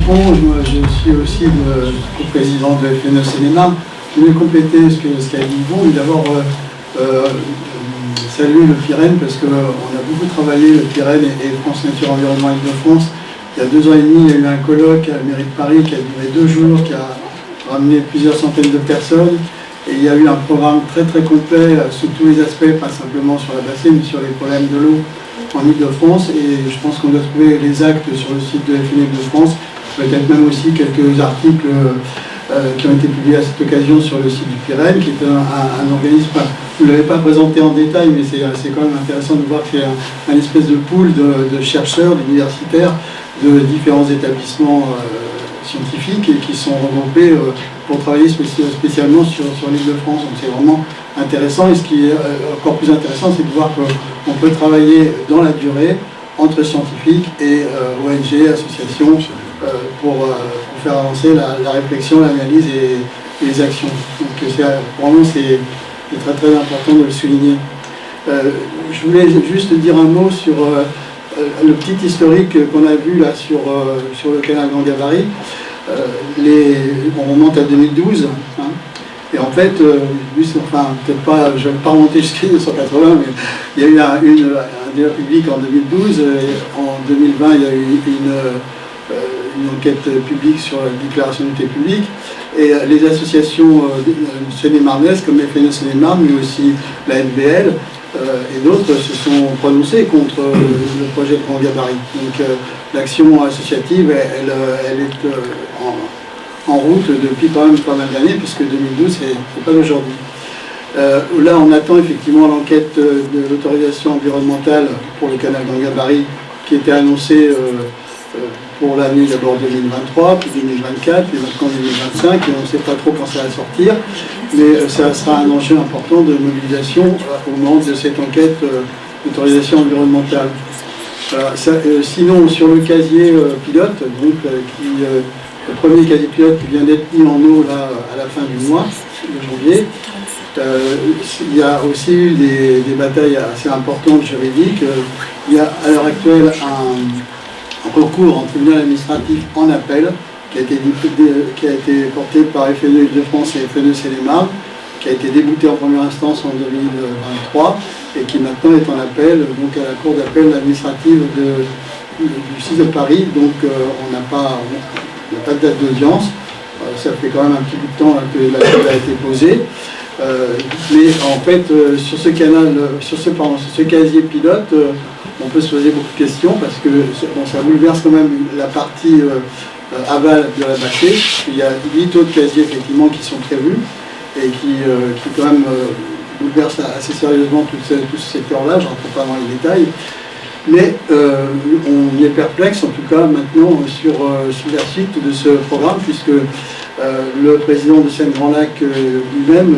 Dupont, moi, je suis aussi le co-président de FNE Cinéma. Je voulais compléter ce qu'a dit Yvon. D'abord, saluer le FIREN parce qu'on a beaucoup travaillé, le FIREN et France Nature Environnement Île-de-France. Il y a 2 ans et demi, il y a eu un colloque à la mairie de Paris qui a duré 2 jours, qui a ramené plusieurs centaines de personnes. Et il y a eu un programme très très complet sous tous les aspects, pas simplement sur la bassine, mais sur les problèmes de l'eau en Île-de-France. Et je pense qu'on doit trouver les actes sur le site de FNE Île-de-France, peut-être même aussi quelques articles qui ont été publiés à cette occasion sur le site du FIREN, qui est un organisme, vous ne l'avez pas présenté en détail, mais c'est quand même intéressant de voir qu'il y a un espèce de pool de chercheurs, d'universitaires, de différents établissements scientifiques et qui sont regroupés pour travailler spécialement sur l'Île-de-France. Donc c'est vraiment intéressant, et ce qui est encore plus intéressant, c'est de voir qu'on peut travailler dans la durée entre scientifiques et ONG, associations, pour faire avancer la réflexion, l'analyse et les actions. Donc vraiment c'est très très important de le souligner. Je voulais juste dire un mot sur le petit historique qu'on a vu là sur le canal Grand Gabarit. On remonte à 2012, hein, et en fait, peut-être pas, je ne vais pas remonter jusqu'à 1980, mais il y a eu un débat public en 2012, et en 2020 il y a eu une enquête publique sur la déclaration d'utilité publique, et les associations seine-et-marnaises comme FNE Seine-et-Marne, mais aussi la NBL et d'autres se sont prononcés contre le projet de Grand Gabarit. Donc l'action associative, elle est en route depuis quand même pas mal d'années, puisque 2012, c'est pas d'aujourd'hui. Là, on attend effectivement l'enquête de l'autorisation environnementale pour le canal Grand Gabarit, qui était annoncée pour l'année d'abord 2023, puis 2024, puis maintenant 2025, et on ne sait pas trop quand ça va sortir, mais ça sera un enjeu important de mobilisation au moment de cette enquête d'autorisation environnementale. Sinon, sur le casier pilote, donc, le premier casier pilote qui vient d'être mis en eau là, à la fin du mois de janvier, il y a aussi eu des batailles assez importantes juridiques. Il y a à l'heure actuelle un recours en tribunal administratif en appel qui a été porté par FNE Île-de-France et FNE Seine-et-Marne, qui a été débouté en première instance en 2023 et qui maintenant est en appel donc à la cour d'appel administrative du 6 de Paris. Donc on n'a pas de date d'audience. Ça fait quand même un petit bout de temps là, que la chose a été posée. Mais en fait, sur ce casier pilote, on peut se poser beaucoup de questions parce que ça bouleverse quand même la partie aval de la bâchée. Il y a 8 autres casiers effectivement qui sont prévus et qui quand même bouleversent assez sérieusement tout ce secteur-là. Je ne rentre pas dans les détails. Mais on est perplexe en tout cas maintenant sur la suite de ce programme, puisque le président de Seine-Grand-Lac lui-même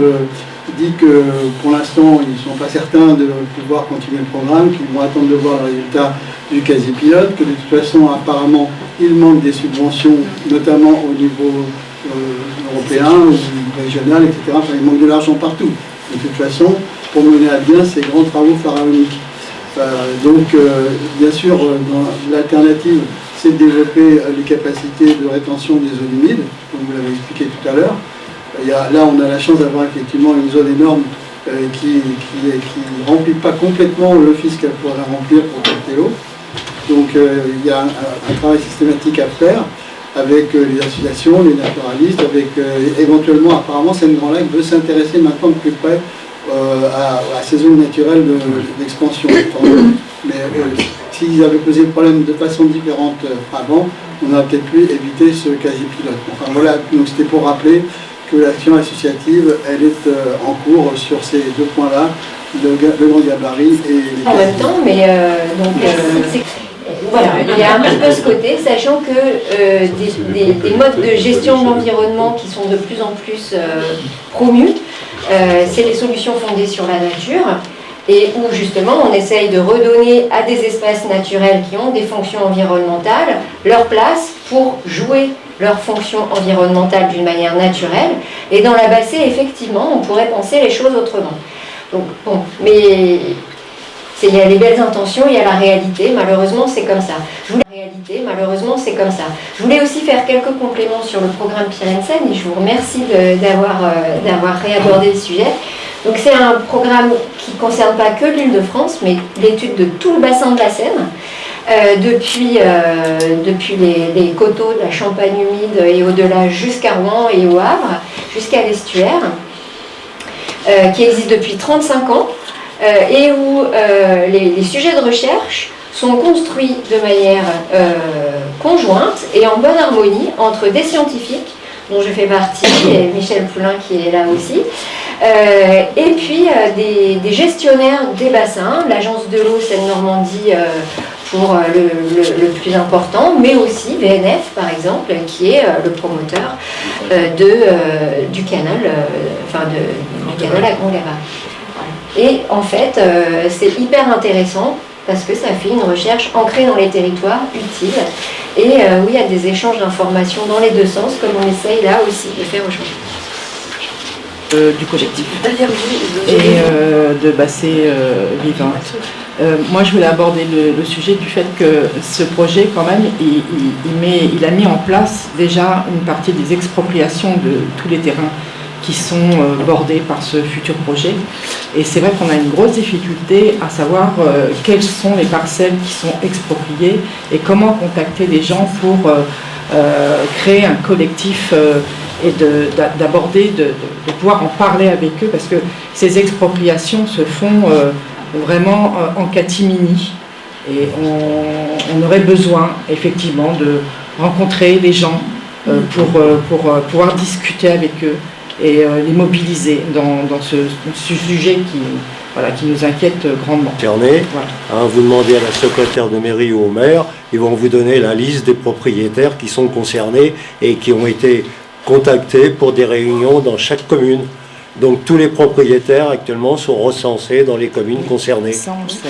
dit que pour l'instant ils ne sont pas certains de pouvoir continuer le programme, qu'ils vont attendre de voir le résultat du casier pilote, que de toute façon apparemment il manque des subventions, notamment au niveau européen ou régional, etc. Enfin, il manque de l'argent partout. De toute façon, pour mener à bien ces grands travaux pharaoniques. Bien sûr, l'alternative, c'est de développer les capacités de rétention des zones humides, comme vous l'avez expliqué tout à l'heure. Là, on a la chance d'avoir effectivement une zone énorme qui ne remplit pas complètement l'office qu'elle pourrait remplir pour capter l'eau. Donc, il y a un travail systématique à faire avec les associations, les naturalistes, avec éventuellement, apparemment, Seine-Grand-Lac veut s'intéresser maintenant de plus près à ces zones naturelles d'expansion. Mais s'ils avaient posé le problème de façon différente avant, on aurait peut-être pu éviter ce quasi-pilote. Enfin voilà, donc c'était pour rappeler que l'action associative, elle est en cours sur ces deux points-là, le grand gabarit et les en même temps, mais voilà, il y a un petit peu ce côté, sachant que des modes de gestion de l'environnement qui sont de plus en plus promus, c'est les solutions fondées sur la nature, et où justement on essaye de redonner à des espaces naturels qui ont des fonctions environnementales leur place pour jouer leurs fonctions environnementales d'une manière naturelle. Et dans la bassée, effectivement, on pourrait penser les choses autrement. Donc, bon, mais Il y a les belles intentions, il y a la réalité, malheureusement c'est comme ça. Je voulais aussi faire quelques compléments sur le programme Pyrénées et je vous remercie d'avoir réabordé le sujet. Donc c'est un programme qui ne concerne pas que l'Île-de-France, mais l'étude de tout le bassin de la Seine, depuis les coteaux de la Champagne humide et au-delà jusqu'à Rouen et au Havre, jusqu'à l'estuaire, qui existe depuis 35 ans. Et où les sujets de recherche sont construits de manière conjointe et en bonne harmonie entre des scientifiques, dont je fais partie, et Michel Poulain qui est là aussi, et puis des gestionnaires des bassins, l'agence de l'eau Seine-Normandie pour le plus important, mais aussi VNF par exemple, qui est le promoteur du canal, du canal à Congará. Et en fait, c'est hyper intéressant parce que ça fait une recherche ancrée dans les territoires, utile, et où il y a des échanges d'informations dans les deux sens, comme on essaye là aussi de faire aujourd'hui. Du collectif et de Bassée Vivante. Moi, je voulais aborder le sujet du fait que ce projet, quand même, il a mis en place déjà une partie des expropriations de tous les terrains qui sont bordés par ce futur projet. Et c'est vrai qu'on a une grosse difficulté à savoir quelles sont les parcelles qui sont expropriées et comment contacter les gens pour créer un collectif et d'aborder, de pouvoir en parler avec eux, parce que ces expropriations se font vraiment en catimini. Et on aurait besoin effectivement de rencontrer les gens pour pouvoir discuter avec eux et les mobiliser dans ce sujet qui nous inquiète grandement. Voilà. Vous demandez à la secrétaire de mairie ou au maire, ils vont vous donner la liste des propriétaires qui sont concernés et qui ont été contactés pour des réunions dans chaque commune. Donc tous les propriétaires actuellement sont recensés dans les communes concernées. Ça, on le sait.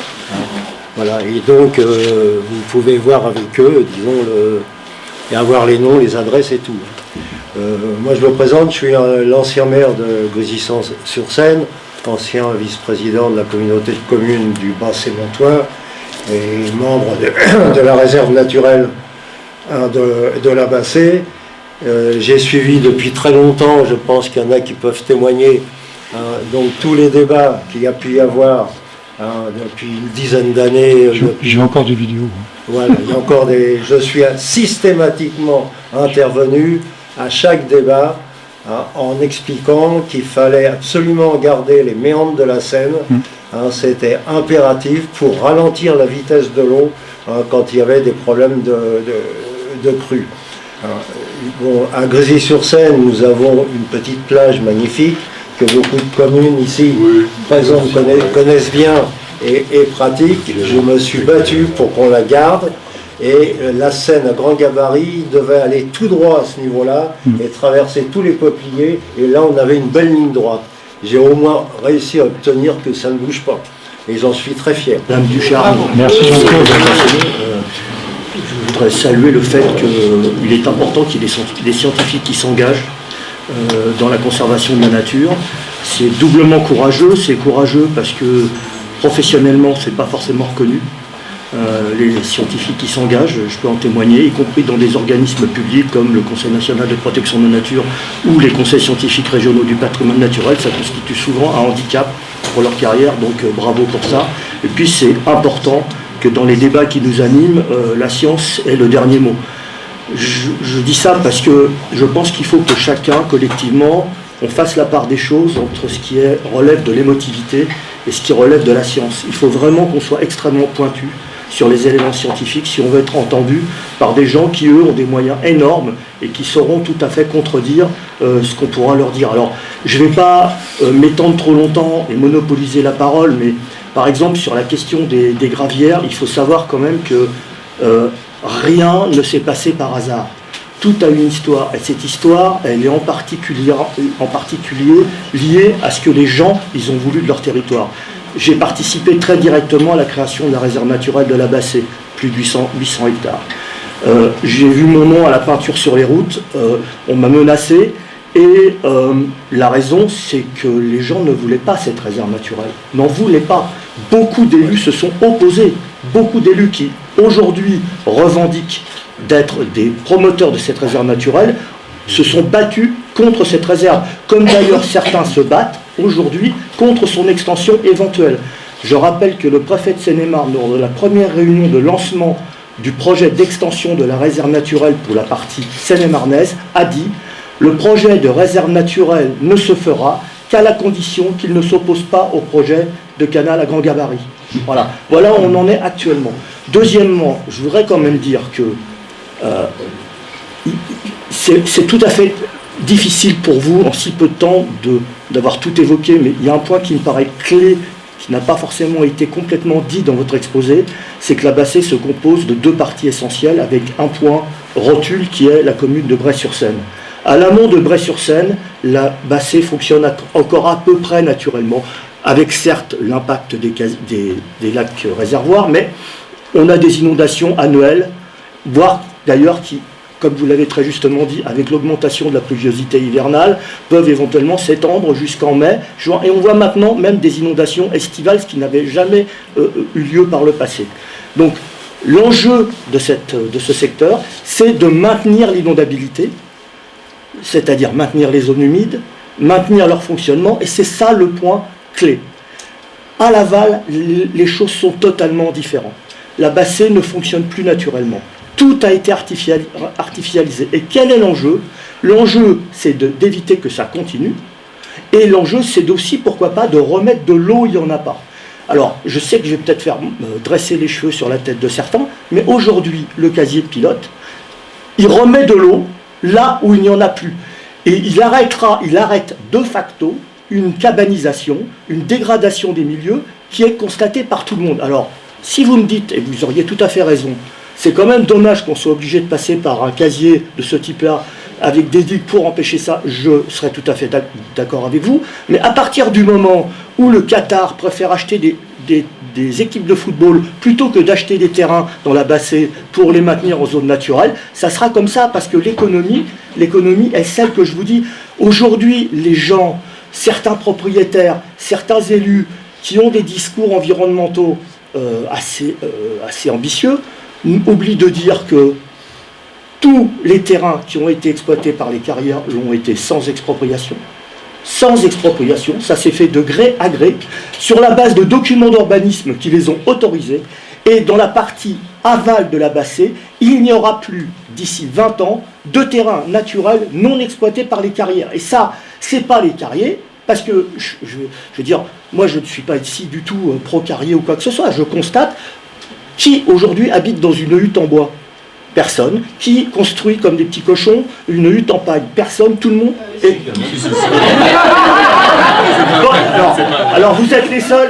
Voilà, et donc vous pouvez voir avec eux, disons, et avoir les noms, les adresses et tout. Moi je me présente, je suis l'ancien maire de Grésy-sur-Seine, ancien vice-président de la communauté de communes du Bas-Sémontois et membre de la réserve naturelle de la Bassée. J'ai suivi depuis très longtemps, je pense qu'il y en a qui peuvent témoigner, donc tous les débats qu'il y a pu y avoir depuis une dizaine d'années. J'ai encore des vidéos. Voilà, il y a encore je suis systématiquement intervenu à chaque débat en expliquant qu'il fallait absolument garder les méandres de la Seine. C'était impératif pour ralentir la vitesse de l'eau quand il y avait des problèmes de crue. Bon, à Grésy-sur-Seine, nous avons une petite plage magnifique que beaucoup de communes ici présentes connaissent bien et pratiquent. Je me suis battu pour qu'on la garde. Et la Seine à grand gabarit devait aller tout droit à ce niveau-là et traverser tous les peupliers. Et là, on avait une belle ligne droite. J'ai au moins réussi à obtenir que ça ne bouge pas. Et j'en suis très fier. Madame Duchard, merci beaucoup. Je voudrais saluer le fait qu'il est important qu'il y ait des scientifiques qui s'engagent dans la conservation de la nature. C'est doublement courageux. C'est courageux parce que professionnellement, c'est pas forcément reconnu. Les scientifiques qui s'engagent, je peux en témoigner, y compris dans des organismes publics comme le Conseil national de protection de la nature ou les conseils scientifiques régionaux du patrimoine naturel, ça constitue souvent un handicap pour leur carrière, donc bravo pour ça. Et puis c'est important que dans les débats qui nous animent, la science ait le dernier mot. Je dis ça parce que je pense qu'il faut que chacun, collectivement, on fasse la part des choses entre ce qui relève de l'émotivité et ce qui relève de la science. Il faut vraiment qu'on soit extrêmement pointu sur les éléments scientifiques si on veut être entendu par des gens qui, eux, ont des moyens énormes et qui sauront tout à fait contredire ce qu'on pourra leur dire. Alors, je ne vais pas m'étendre trop longtemps et monopoliser la parole, mais par exemple, sur la question des gravières, il faut savoir quand même que rien ne s'est passé par hasard. Tout a une histoire, et cette histoire, elle est en particulier liée à ce que les gens, ils ont voulu de leur territoire. J'ai participé très directement à la création de la réserve naturelle de la Bassée, plus de 800 hectares. J'ai vu mon nom à la peinture sur les routes, on m'a menacé, et la raison, c'est que les gens ne voulaient pas cette réserve naturelle, n'en voulaient pas. Beaucoup d'élus se sont opposés. Beaucoup d'élus qui, aujourd'hui, revendiquent d'être des promoteurs de cette réserve naturelle, se sont battus contre cette réserve. Comme d'ailleurs certains se battent aujourd'hui contre son extension éventuelle. Je rappelle que le préfet de Seine-et-Marne, lors de la première réunion de lancement du projet d'extension de la réserve naturelle pour la partie seine-et-marnaise, a dit « Le projet de réserve naturelle ne se fera qu'à la condition qu'il ne s'oppose pas au projet de canal à grand gabarit. » Voilà où on en est actuellement. Deuxièmement, je voudrais quand même dire que c'est tout à fait difficile pour vous, en si peu de temps, d'avoir tout évoqué, mais il y a un point qui me paraît clé, qui n'a pas forcément été complètement dit dans votre exposé, c'est que la Bassée se compose de 2 parties essentielles, avec un point rotule qui est la commune de Bray-sur-Seine. À l'amont de Bray-sur-Seine, la Bassée fonctionne encore à peu près naturellement, avec certes l'impact des lacs réservoirs, mais on a des inondations annuelles, voire d'ailleurs qui, comme vous l'avez très justement dit, avec l'augmentation de la pluviosité hivernale, peuvent éventuellement s'étendre jusqu'en mai, juin, et on voit maintenant même des inondations estivales, ce qui n'avait jamais eu lieu par le passé. Donc l'enjeu de ce secteur, c'est de maintenir l'inondabilité, c'est-à-dire maintenir les zones humides, maintenir leur fonctionnement, et c'est ça le point clé. À l'aval, les choses sont totalement différentes. La Bassée ne fonctionne plus naturellement. Tout a été artificialisé. Et quel est l'enjeu? L'enjeu, c'est d'éviter que ça continue. Et l'enjeu, c'est aussi, pourquoi pas, de remettre de l'eau où il n'y en a pas. Alors, je sais que je vais peut-être faire dresser les cheveux sur la tête de certains, mais aujourd'hui, le casier de pilote, il remet de l'eau là où il n'y en a plus. Et il arrête de facto une cabanisation, une dégradation des milieux qui est constatée par tout le monde. Alors, si vous me dites, et vous auriez tout à fait raison, c'est quand même dommage qu'on soit obligé de passer par un casier de ce type-là avec des digues pour empêcher ça, je serais tout à fait d'accord avec vous. Mais à partir du moment où le Qatar préfère acheter des équipes de football plutôt que d'acheter des terrains dans la Bassée pour les maintenir en zone naturelle, ça sera comme ça parce que l'économie est celle que je vous dis. Aujourd'hui, les gens, certains propriétaires, certains élus qui ont des discours environnementaux assez ambitieux, oublie de dire que tous les terrains qui ont été exploités par les carrières l'ont été sans expropriation. Sans expropriation, ça s'est fait de gré à gré, sur la base de documents d'urbanisme qui les ont autorisés. Et dans la partie aval de la Bassée, il n'y aura plus, d'ici 20 ans, de terrains naturels non exploités par les carrières. Et ça, c'est pas les carriers, parce que, je veux dire, moi je ne suis pas ici du tout pro-carrier ou quoi que ce soit, je constate qui aujourd'hui habite dans une hutte en bois? Personne. Qui construit comme des petits cochons une hutte en paille? Personne, tout le monde. Bon, alors vous êtes les seuls,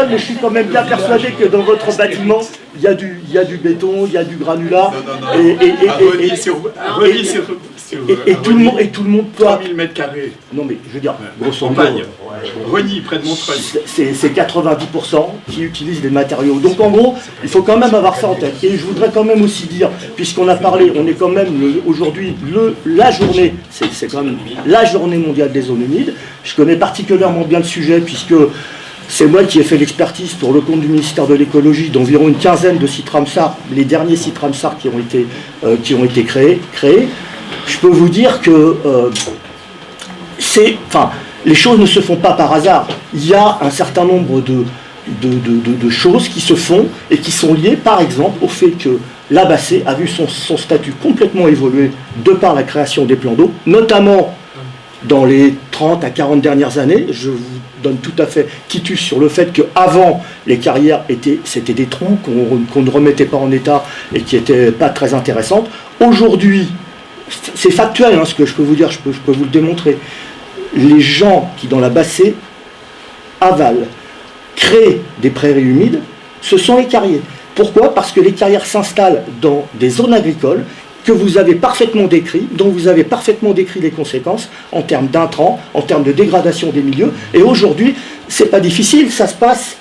mais je suis quand même bien persuadé que dans votre bâtiment, il y a du béton, il y a du granulat. Et tout le monde peut. 3000 mètres carrés. Non mais je veux dire, grosso modo. Reny, près de Montreuil. C'est 90% qui utilisent des matériaux. Donc en gros, il faut quand même avoir ça en tête. Et je voudrais quand même aussi dire, puisqu'on a parlé, on est quand même aujourd'hui la journée, c'est quand même la journée mondiale des zones humides. Je connais particulièrement bien le sujet puisque c'est moi qui ai fait l'expertise pour le compte du ministère de l'écologie d'environ une quinzaine de sites Ramsar, les derniers sites Ramsar qui ont été créés. Je peux vous dire que les choses ne se font pas par hasard. Il y a un certain nombre de choses qui se font et qui sont liées, par exemple, au fait que la Bassée a vu son statut complètement évoluer de par la création des plans d'eau, notamment dans les 30 à 40 dernières années. Je vous donne tout à fait quitus sur le fait qu'avant, les carrières c'était des troncs qu'on ne remettait pas en état et qui n'étaient pas très intéressantes. Aujourd'hui, c'est factuel ce que je peux vous dire, je peux vous le démontrer. Les gens qui, dans la Bassée, avalent, créent des prairies humides, ce sont les carriers. Pourquoi? Parce que les carrières s'installent dans des zones agricoles que vous avez parfaitement décrit, dont vous avez parfaitement décrit les conséquences en termes d'intrants, en termes de dégradation des milieux. Et aujourd'hui, c'est pas difficile, ça se passe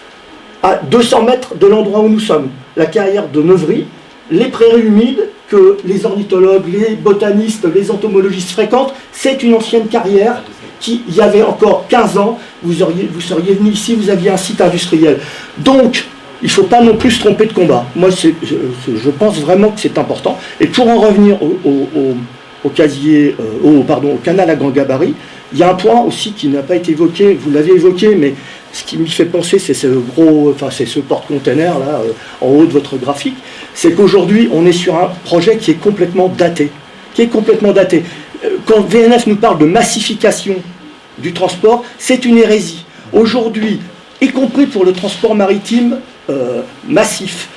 à 200 mètres de l'endroit où nous sommes. La carrière de Neuvry, les prairies humides que les ornithologues, les botanistes, les entomologistes fréquentent, c'est une ancienne carrière qu'il y avait encore 15 ans, vous seriez venu ici, vous aviez un site industriel. Donc, il ne faut pas non plus se tromper de combat. Moi, je pense vraiment que c'est important. Et pour en revenir au canal à grand gabarit, il y a un point aussi qui n'a pas été évoqué, vous l'avez évoqué, mais ce qui m'y fait penser, c'est ce porte-container là, en haut de votre graphique, c'est qu'aujourd'hui, on est sur un projet qui est complètement daté. Quand VNF nous parle de massification du transport, c'est une hérésie. Aujourd'hui, y compris pour le transport maritime massif,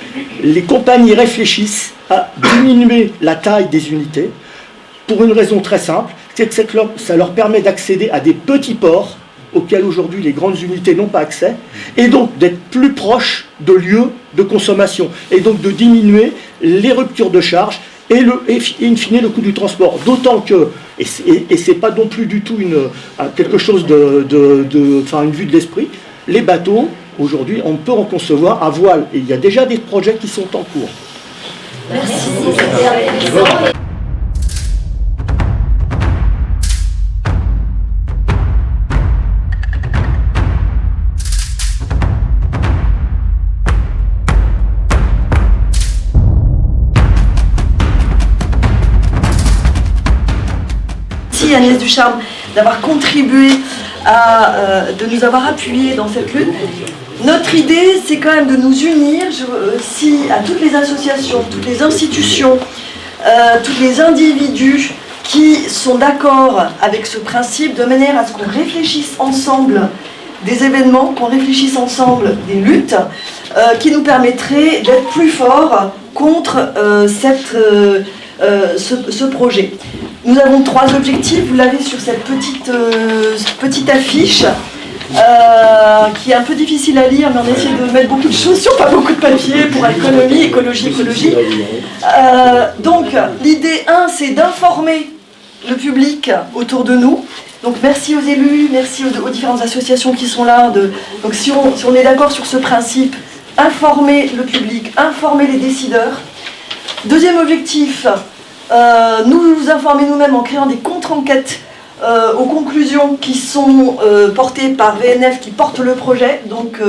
les compagnies réfléchissent à diminuer la taille des unités pour une raison très simple, c'est que ça leur permet d'accéder à des petits ports auxquels aujourd'hui les grandes unités n'ont pas accès, et donc d'être plus proches de lieux de consommation, et donc de diminuer les ruptures de charge et in fine le coût du transport. D'autant que, et c'est pas non plus du tout quelque chose une vue de l'esprit, les bateaux, aujourd'hui, on peut en concevoir à voile, et il y a déjà des projets qui sont en cours. Merci. Merci Agnès Ducharme d'avoir contribué de nous avoir appuyés dans cette lutte. Notre idée, c'est quand même de nous unir à toutes les associations, toutes les institutions, tous les individus qui sont d'accord avec ce principe, de manière à ce qu'on réfléchisse ensemble des événements, qu'on réfléchisse ensemble des luttes, qui nous permettraient d'être plus forts contre ce projet. Nous avons 3 objectifs, vous l'avez sur cette petite affiche, qui est un peu difficile à lire, mais on essaie de mettre beaucoup de choses sur pas beaucoup de papier pour écologie. Donc l'idée 1, c'est d'informer le public autour de nous. Donc merci aux élus, merci aux différentes associations qui sont là. Donc si on est d'accord sur ce principe, informer le public, informer les décideurs. Deuxième objectif, nous informer nous-mêmes en créant des contre-enquêtes aux conclusions qui sont portées par VNF qui porte le projet, donc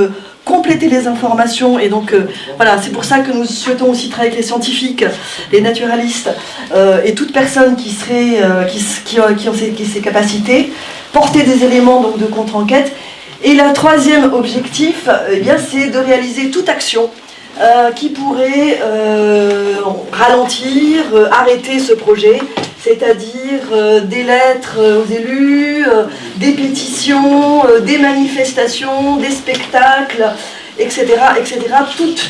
compléter les informations, et donc voilà, c'est pour ça que nous souhaitons aussi travailler avec les scientifiques, les naturalistes et toute personne qui ont ces capacités, porter des éléments donc de contre-enquête. Et le troisième objectif, c'est de réaliser toute action qui pourrait ralentir, arrêter ce projet, c'est-à-dire des lettres aux élus, des pétitions, des manifestations, des spectacles, etc. Toute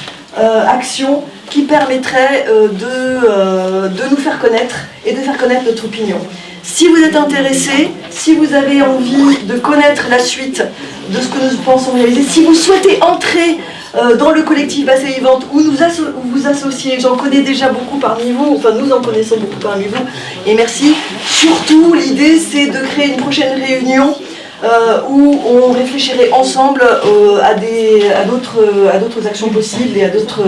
action qui permettrait de nous faire connaître et de faire connaître notre opinion. Si vous êtes intéressé, si vous avez envie de connaître la suite de ce que nous pensons réaliser, si vous souhaitez entrer dans le collectif Basset Vivante ou vous associer, j'en connais déjà beaucoup parmi vous, enfin nous en connaissons beaucoup parmi vous, et merci. Surtout, l'idée c'est de créer une prochaine réunion où on réfléchirait ensemble à d'autres actions possibles et à d'autres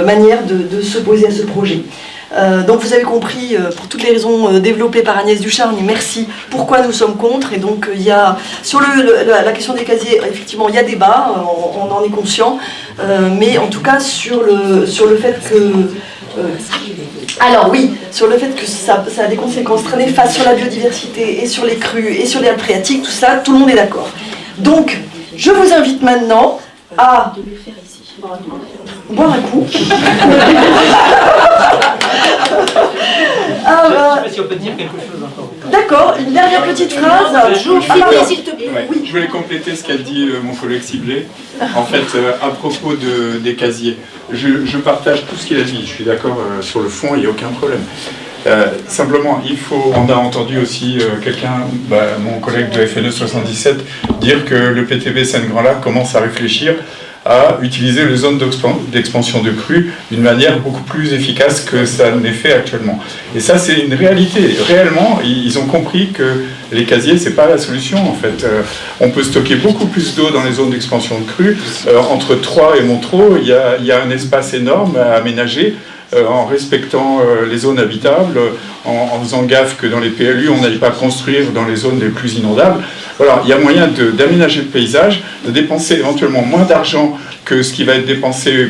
manières de s'opposer à ce projet. Donc vous avez compris, pour toutes les raisons développées par Agnès Ducharme, merci, pourquoi nous sommes contre. Et donc il y a, sur la question des casiers, effectivement il y a débat, on en est conscient, mais en tout cas sur le fait que... alors oui, sur le fait que ça a des conséquences très néfastes sur la biodiversité et sur les crues et sur les Alpes phréatiques, tout ça, tout le monde est d'accord. Donc je vous invite maintenant à boire un coup. Je ne sais pas si on peut dire quelque chose encore. D'accord, une dernière petite phrase. S'il te plaît. Ouais, je voulais compléter ce qu'a dit mon collègue ciblé. En fait, à propos des casiers, je partage tout ce qu'il a dit. Je suis d'accord sur le fond, il n'y a aucun problème. Simplement, on a entendu aussi mon collègue de FNE 77, dire que le PTB Seine-Grand Lac commence à réfléchir à utiliser les zones d'expansion de crues d'une manière beaucoup plus efficace que ça n'est fait actuellement. Et ça, c'est une réalité. Réellement, ils ont compris que les casiers, c'est pas la solution en fait. On peut stocker beaucoup plus d'eau dans les zones d'expansion de crues. Entre Troyes et Montereau, il y a un espace énorme à aménager en respectant les zones habitables, en faisant gaffe que dans les PLU, on n'aille pas construire dans les zones les plus inondables. Voilà, il y a moyen d'aménager le paysage, de dépenser éventuellement moins d'argent que ce qui va être dépensé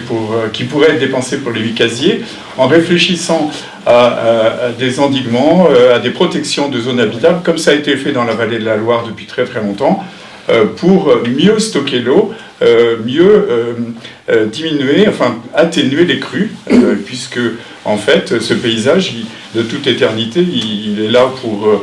qui pourrait être dépensé pour les 8 casiers, en réfléchissant à des endiguements, à des protections de zones habitables, comme ça a été fait dans la vallée de la Loire depuis très très longtemps, pour mieux stocker l'eau, mieux diminuer, enfin atténuer les crues, puisque en fait ce paysage de toute éternité il est là pour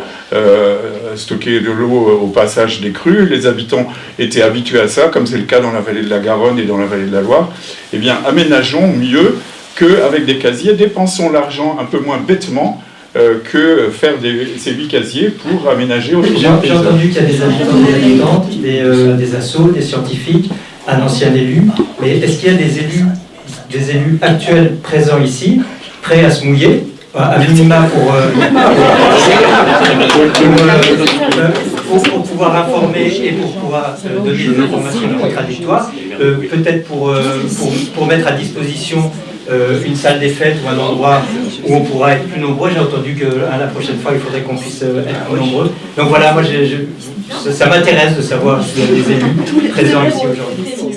stocker de l'eau au passage des crues. Les habitants étaient habitués à ça, comme c'est le cas dans la vallée de la Garonne et dans la vallée de la Loire. Eh bien aménageons mieux qu'avec des casiers, dépensons l'argent un peu moins bêtement que faire ces 8 casiers pour aménager autrement. J'ai entendu qu'il y a des habitants, des habitantes, des assos, des scientifiques, un ancien élu, mais est-ce qu'il y a des élus actuels présents ici, prêts à se mouiller, à minima pour pouvoir informer et pour pouvoir donner des informations contradictoires, peut-être pour mettre à disposition une salle des fêtes ou un endroit où on pourra être plus nombreux. J'ai entendu que la prochaine fois, il faudrait qu'on puisse être plus nombreux. Donc voilà, moi, ça m'intéresse de savoir s'il y a des élus présents ici aujourd'hui.